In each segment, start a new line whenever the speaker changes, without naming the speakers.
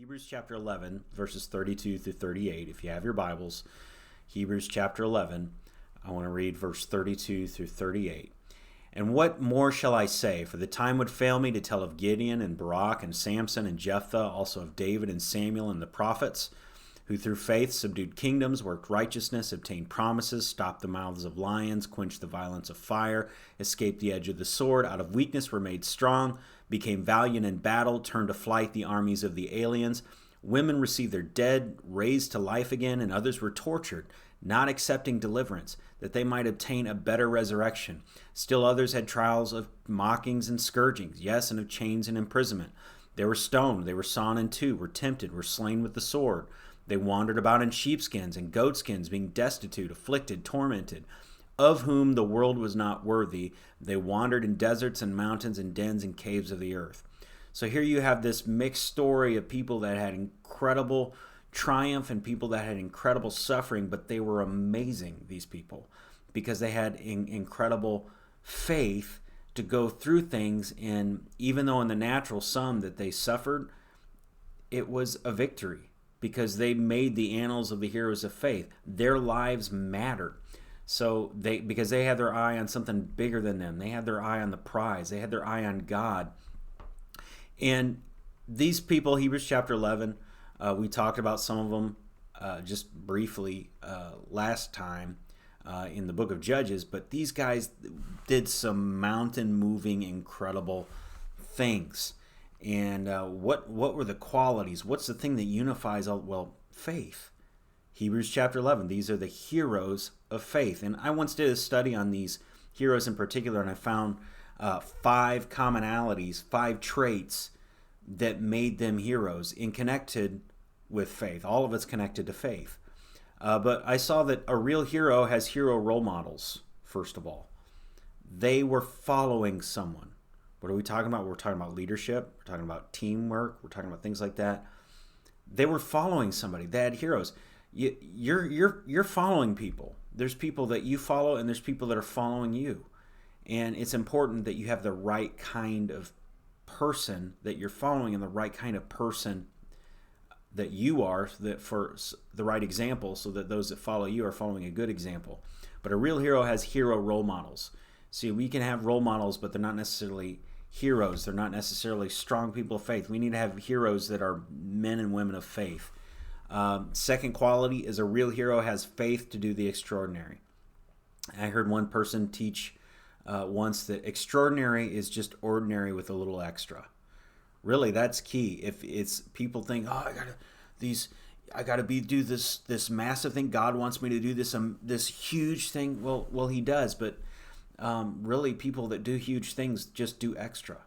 Hebrews chapter 11, verses 32 through 38. If you have your Bibles, Hebrews chapter 11, I want to read verse 32 through 38. And what more shall I say? For the time would fail me to tell of Gideon and Barak and Samson and Jephthah, also of David and Samuel and the prophets, who through faith subdued kingdoms, worked righteousness, obtained promises, stopped the mouths of lions, quenched the violence of fire, escaped the edge of the sword, out of weakness were made strong, became valiant in battle, turned to flight the armies of the aliens. Women received their dead raised to life again, and others were tortured, not accepting deliverance, that they might obtain a better resurrection. Still others had trials of mockings and scourgings, yes, and of chains and imprisonment. They were stoned, they were sawn in two, were tempted, were slain with the sword. They wandered about in sheepskins and goatskins, being destitute, afflicted, tormented, of whom the world was not worthy. They wandered in deserts and mountains and dens and caves of the earth. So here you have this mixed story of people that had incredible triumph and people that had incredible suffering, but they were amazing, these people, because they had incredible faith to go through things. And even though in the natural some that they suffered, it was a victory because they made the annals of the heroes of faith. Their lives mattered. So because they had their eye on something bigger than them. They had their eye on the prize. They had their eye on God. And these people, Hebrews chapter 11, we talked about some of them just briefly last time in the book of Judges, but these guys did some mountain-moving, incredible things. And what were the qualities? What's the thing that unifies all? Well, faith. Hebrews chapter 11, these are the heroes of faith. And I once did a study on these heroes in particular, and I found 5 commonalities, 5 traits that made them heroes and connected with faith. All of it's connected to faith. But I saw that a real hero has hero role models, first of all. They were following someone. What are we talking about? We're talking about leadership. We're talking about teamwork. We're talking about things like that. They were following somebody. They had heroes. You're following people. There's people that you follow, and there's people that are following you. And it's important that you have the right kind of person that you're following and the right kind of person that you are, that for the right example, so that those that follow you are following a good example. But a real hero has hero role models. See, we can have role models, but they're not necessarily heroes. They're not necessarily strong people of faith. We need to have heroes that are men and women of faith. Second quality is a real hero has faith to do the extraordinary. I heard one person teach once that extraordinary is just ordinary with a little extra. Really, that's key. If it's people think, oh, I gotta do this massive thing. God wants me to do this huge thing. Well, He does, but really, people that do huge things just do extra.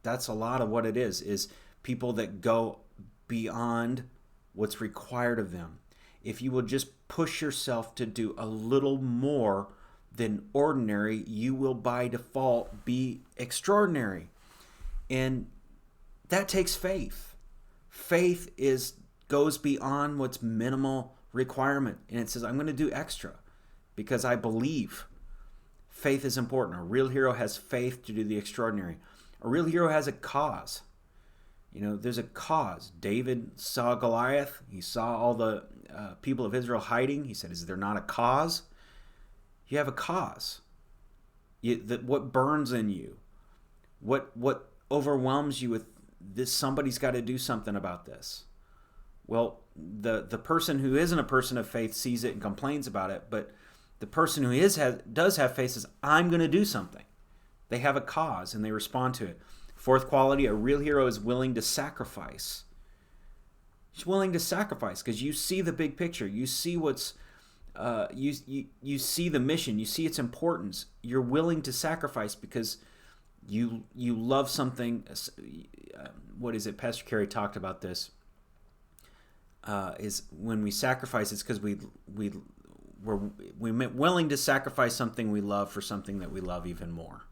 That's a lot of what it is people that go beyond what's required of them. If you will just push yourself to do a little more than ordinary, you will by default be extraordinary. And that takes faith. Faith goes beyond what's minimal requirement. And it says, I'm going to do extra because I believe. Faith is important. A real hero has faith to do the extraordinary. A real hero has a cause. There's a cause. David saw Goliath. He saw all the people of Israel hiding. He said, is there not a cause? You have a cause. What burns in you? What overwhelms you with this? Somebody's got to do something about this. Well, the person who isn't a person of faith sees it and complains about it, but the person who does have faith says, I'm going to do something. They have a cause and they respond to it. Fourth quality, a real hero is willing to sacrifice. He's willing to sacrifice because you see the big picture. You see what's you see the mission. You see its importance. You're willing to sacrifice because you love something. What is it? Pastor Carey talked about this. Is when we sacrifice, it's because we're willing to sacrifice something we love for something that we love even more.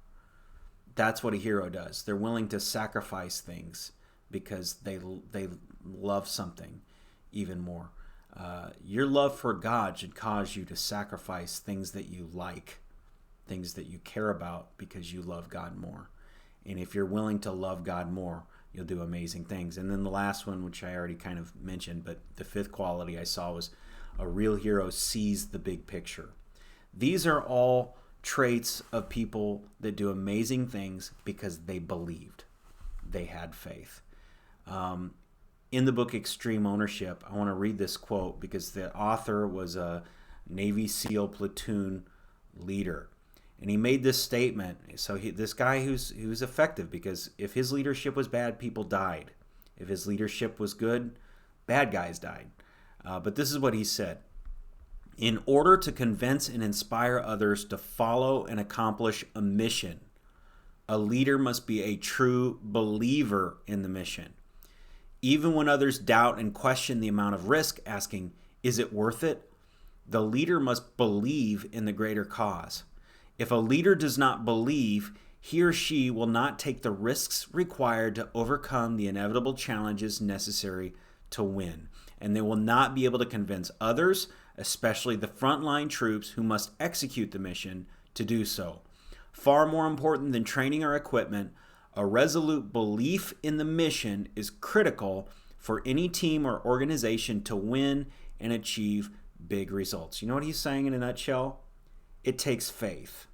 That's what a hero does. They're willing to sacrifice things because they love something even more. Your love for God should cause you to sacrifice things that you like, things that you care about because you love God more. And if you're willing to love God more, you'll do amazing things. And then the last one, which I already kind of mentioned, but the fifth quality I saw was a real hero sees the big picture. These are all traits of people that do amazing things because they believed. They had faith. In the book Extreme Ownership, I want to read this quote because the author was a Navy SEAL platoon leader. And he made this statement. So this guy who's effective, because if his leadership was bad, people died. If his leadership was good, bad guys died. But this is what he said. In order to convince and inspire others to follow and accomplish a mission, a leader must be a true believer in the mission. Even when others doubt and question the amount of risk, asking, is it worth it? The leader must believe in the greater cause. If a leader does not believe, he or she will not take the risks required to overcome the inevitable challenges necessary to win. And they will not be able to convince others, especially the frontline troops who must execute the mission, to do so. Far more important than training or equipment, a resolute belief in the mission is critical for any team or organization to win and achieve big results. You know what he's saying in a nutshell? It takes faith.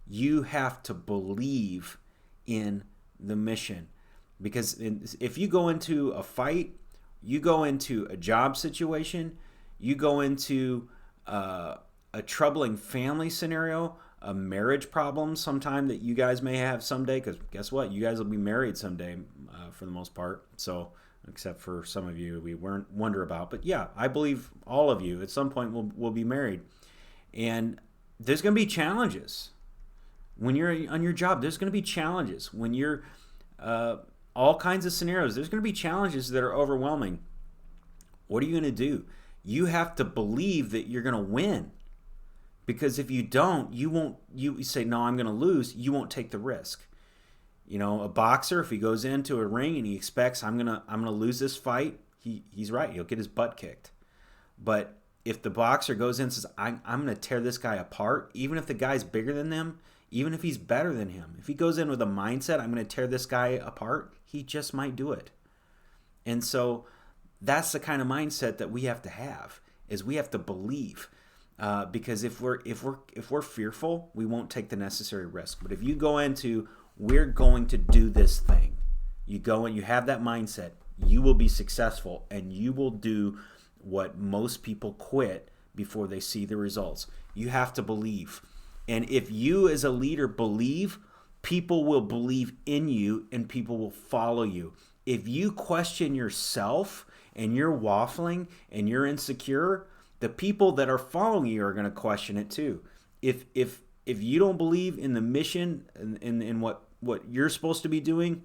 You have to believe in the mission. Because if you go into a fight, you go into a job situation, you go into a troubling family scenario, a marriage problem sometime that you guys may have someday, because guess what? You guys will be married someday for the most part. So, except for some of you we wonder about. But yeah, I believe all of you at some point will be married. And there's going to be challenges. When you're on your job, there's going to be challenges. When you're all kinds of scenarios, there's going to be challenges that are overwhelming. What are you going to do? You have to believe that you're going to win. Because if you don't, you say, no, I'm going to lose, you won't take the risk. You know, a boxer, if he goes into a ring and he expects I'm gonna lose this fight, he's right. He'll get his butt kicked. But if the boxer goes in and says, I'm going to tear this guy apart, even if the guy's bigger than them, even if he's better than him, if he goes in with a mindset, I'm going to tear this guy apart, he just might do it. And so that's the kind of mindset that we have to have, is we have to believe. Because if we're fearful, we won't take the necessary risk. But if you go into, we're going to do this thing, you go and you have that mindset, you will be successful, and you will do what most people quit before they see the results. You have to believe. And if you as a leader believe, people will believe in you and people will follow you. If you question yourself and you're waffling and you're insecure, the people that are following you are going to question it too. If you don't believe in the mission and in what you're supposed to be doing,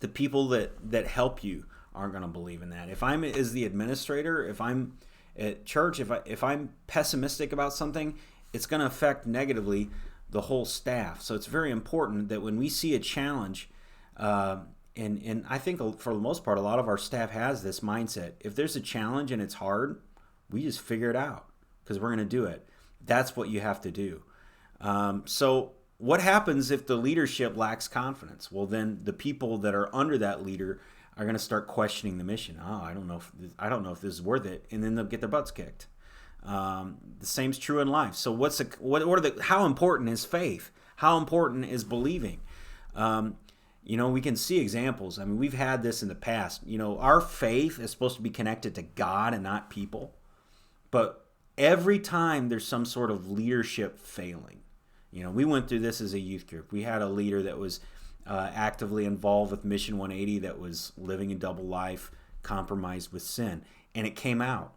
the people that help you aren't going to believe in that. If I'm as the administrator, if I'm at church, if I'm pessimistic about something, it's going to affect negatively the whole staff. So it's very important that when we see a challenge, and I think for the most part, a lot of our staff has this mindset. If there's a challenge and it's hard, we just figure it out because we're going to do it. That's what you have to do. So what happens if the leadership lacks confidence? Well, then the people that are under that leader are going to start questioning the mission. Oh, I don't know if this is worth it, and then they'll get their butts kicked. The same's true in life. So how important is faith? How important is believing? We can see examples. I mean, we've had this in the past. Our faith is supposed to be connected to God and not people. But every time there's some sort of leadership failing, we went through this as a youth group. We had a leader that was actively involved with Mission 180 that was living a double life, compromised with sin. And it came out.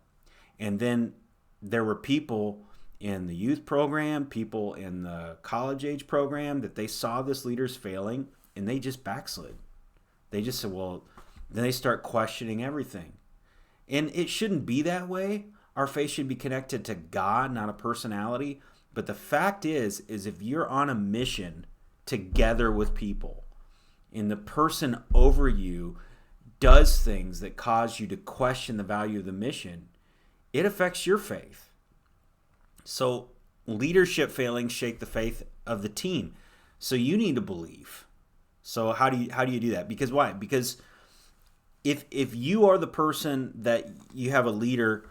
And then there were people in the youth program, people in the college age program, that they saw this leader's failing and they just backslid. They just said, well, then they start questioning everything. And it shouldn't be that way. Our faith should be connected to God, not a personality. But the fact is if you're on a mission together with people and the person over you does things that cause you to question the value of the mission, it affects your faith. So leadership failings shake the faith of the team. So you need to believe. So how do you do that? Because why? Because if you are the person that you have a leader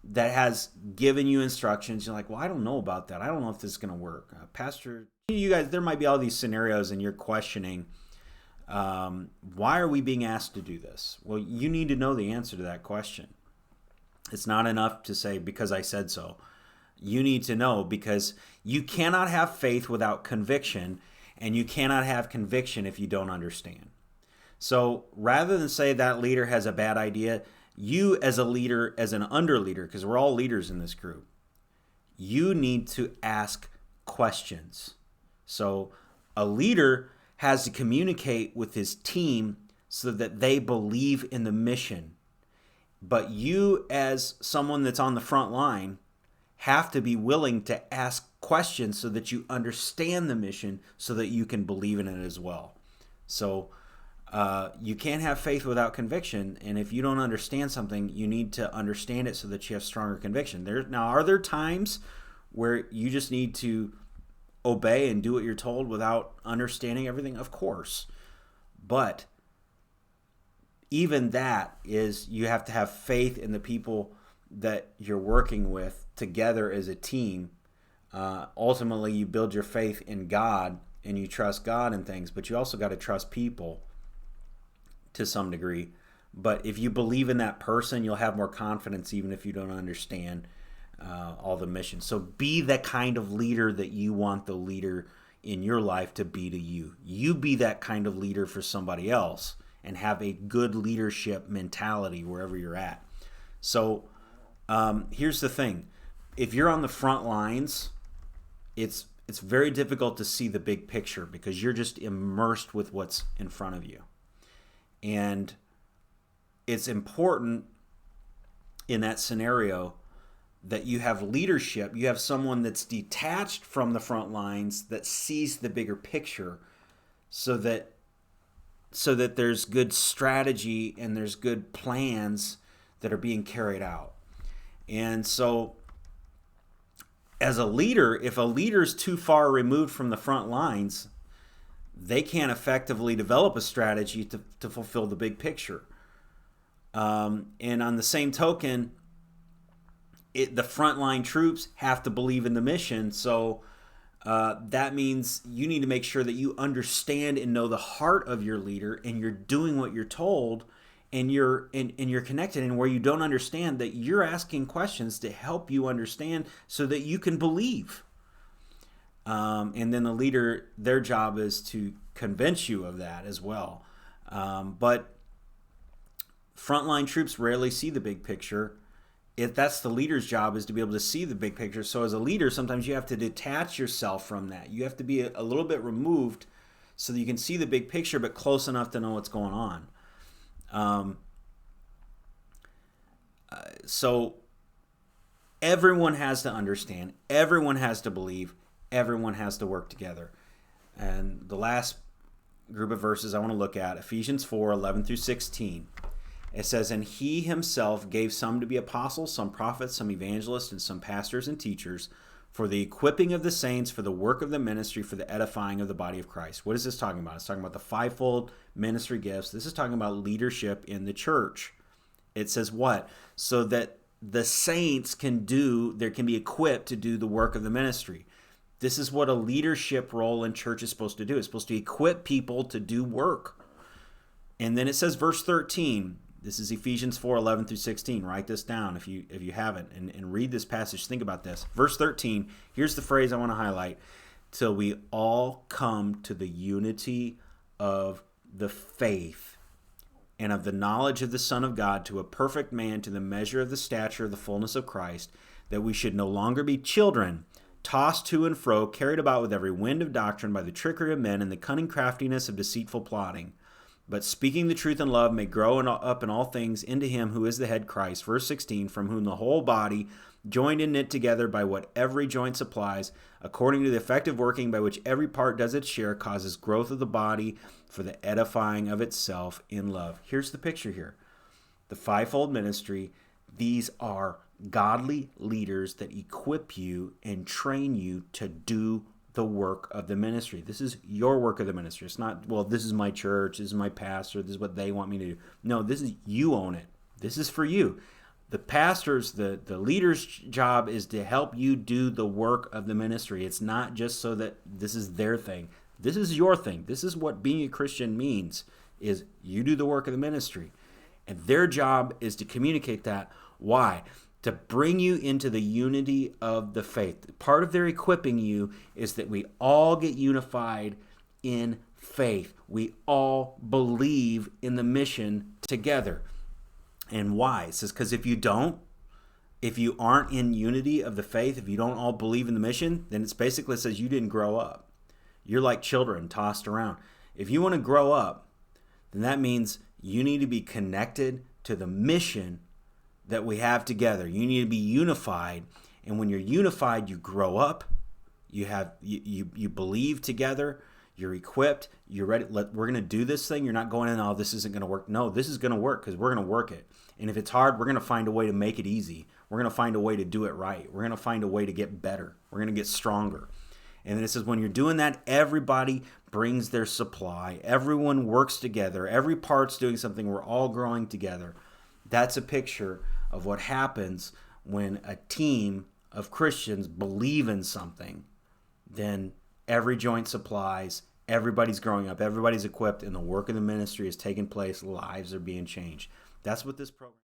that has given you instructions, you're like, well, I don't know about that. I don't know if this is going to work. Pastor, you guys, there might be all these scenarios and you're questioning, why are we being asked to do this? Well, you need to know the answer to that question. It's not enough to say, because I said so. You need to know, because you cannot have faith without conviction, and you cannot have conviction if you don't understand. So rather than say that leader has a bad idea, you as a leader, as an underleader, because we're all leaders in this group, you need to ask questions. So a leader has to communicate with his team so that they believe in the mission. But you, as someone that's on the front line, have to be willing to ask questions so that you understand the mission so that you can believe in it as well. So you can't have faith without conviction, and if you don't understand something, you need to understand it so that you have stronger conviction. Now, are there times where you just need to obey and do what you're told without understanding everything? Of course. But even that is, you have to have faith in the people that you're working with together as a team. Ultimately, you build your faith in God and you trust God in things, but you also got to trust people to some degree. But if you believe in that person, you'll have more confidence even if you don't understand all the missions. So be the kind of leader that you want the leader in your life to be to you. You be that kind of leader for somebody else and have a good leadership mentality wherever you're at. So here's the thing. If you're on the front lines, it's very difficult to see the big picture because you're just immersed with what's in front of you. And it's important in that scenario that you have leadership, you have someone that's detached from the front lines that sees the bigger picture so that there's good strategy and there's good plans that are being carried out. And so as a leader, if a leader's too far removed from the front lines, they can't effectively develop a strategy to fulfill the big picture. And on the same token, the frontline troops have to believe in the mission. So that means you need to make sure that you understand and know the heart of your leader, and you're doing what you're told, and you're connected. And where you don't understand, that you're asking questions to help you understand so that you can believe. And then the leader, their job is to convince you of that as well. But frontline troops rarely see the big picture. If that's the leader's job, is to be able to see the big picture. So as a leader, sometimes you have to detach yourself from that. You have to be a little bit removed so that you can see the big picture, but close enough to know what's going on. So everyone has to understand. Everyone has to believe. Everyone has to work together. And the last group of verses I want to look at, Ephesians 4:11 through 16. It says, "And he himself gave some to be apostles, some prophets, some evangelists, and some pastors and teachers for the equipping of the saints, for the work of the ministry, for the edifying of the body of Christ." What is this talking about? It's talking about the fivefold ministry gifts. This is talking about leadership in the church. It says what? So that the saints can be equipped to do the work of the ministry. This is what a leadership role in church is supposed to do. It's supposed to equip people to do work. And then it says, verse 13, this is Ephesians 4:11 through 16. Write this down if you haven't, and read this passage. Think about this. Verse 13, here's the phrase I want to highlight. "Till we all come to the unity of the faith and of the knowledge of the Son of God, to a perfect man, to the measure of the stature of the fullness of Christ, that we should no longer be children, tossed to and fro, carried about with every wind of doctrine by the trickery of men and the cunning craftiness of deceitful plotting. But speaking the truth in love may grow up in all things into him who is the head, Christ." Verse 16, "From whom the whole body, joined and knit together by what every joint supplies, according to the effective working by which every part does its share, causes growth of the body for the edifying of itself in love." Here's the picture here. The fivefold ministry, these are godly leaders that equip you and train you to do the work of the ministry. This is your work of the ministry. It's not, well, this is my church, this is my pastor, this is what they want me to do. No, this is, you own it. This is for you. The pastor's, the leader's job is to help you do the work of the ministry. It's not just so that this is their thing. This is your thing. This is what being a Christian means, is you do the work of the ministry. And their job is to communicate that. Why? To bring you into the unity of the faith. Part of their equipping you is that we all get unified in faith. We all believe in the mission together. And why? It says, because if you aren't in unity of the faith, if you don't all believe in the mission, then it's basically says you didn't grow up. You're like children tossed around. If you want to grow up, then that means you need to be connected to the mission that we have together. You need to be unified. And when you're unified, you grow up. You believe together. You're equipped. You're ready. We're going to do this thing. You're not going in, oh, this isn't going to work. No, this is going to work because we're going to work it. And if it's hard, we're going to find a way to make it easy. We're going to find a way to do it right. We're going to find a way to get better. We're going to get stronger. And then it says when you're doing that, everybody brings their supply. Everyone works together. Every part's doing something. We're all growing together. That's a picture of what happens when a team of Christians believe in something. Then every joint supplies, everybody's growing up, everybody's equipped, and the work of the ministry is taking place, lives are being changed. That's what this program